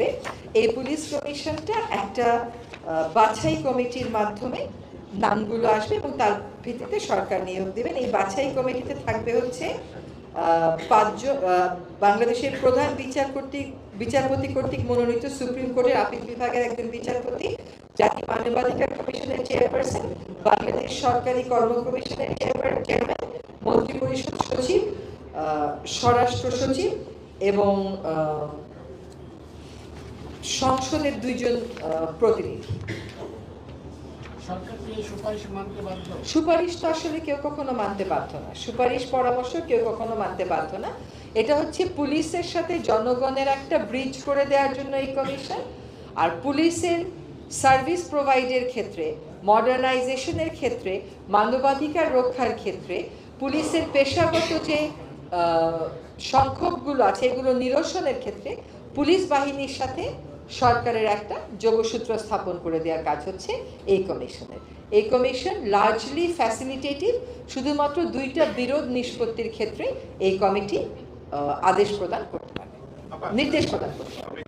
করবে। এই পুলিশ কমিশনটা একটা বাছাই কমিটির মাধ্যমে নামগুলো আসবে এবং তার ভিত্তিতে সরকার নিয়োগ দেবেন। এই বাছাই কমিটিতে থাকবে হচ্ছে পাঁচজন বাংলাদেশের প্রধান বিচারপতি কর্তৃক মনোনীত সুপ্রিম কোর্টের আপিল বিভাগের একজন বিচারপতি, জাতীয় মানবাধিকার কমিশনের চেয়ারপারসন, বাংলাদেশ সরকারি কর্ম কমিশনের চেয়ারম্যান, মন্ত্রিপরিষদ সচিব, স্বরাষ্ট্র সচিব এবং সংসদের 2 জন প্রতিনিধি। সুপারিশ তো আসলে কেউ কখনো মানতে বাধ্য না, সুপারিশ পরামর্শ কেউ কখনো মানতে বাধ্য না। এটা হচ্ছে পুলিশের সাথে জনগণের একটা ব্রিজ করে দেওয়ার জন্য এই কমিশন। আর পুলিশের সার্ভিস প্রোভাইডের ক্ষেত্রে, মডার্নাইজেশনের ক্ষেত্রে, মানবাধিকার রক্ষার ক্ষেত্রে, পুলিশের পেশাগত যে সংক্ষোভগুলো আছে এগুলো নিরসনের ক্ষেত্রে পুলিশ বাহিনীর সাথে সরকারের একটা যোগসূত্র স্থাপন করে দেওয়ার কাজ হচ্ছে এই কমিশনের। এই কমিশন লার্জলি ফ্যাসিলিটেটিভ, শুধুমাত্র 2টা বিরোধ নিষ্পত্তির ক্ষেত্রে এই কমিটি আদেশ প্রদান করতে পারবে, নির্দেশ প্রদান করতে পারবে।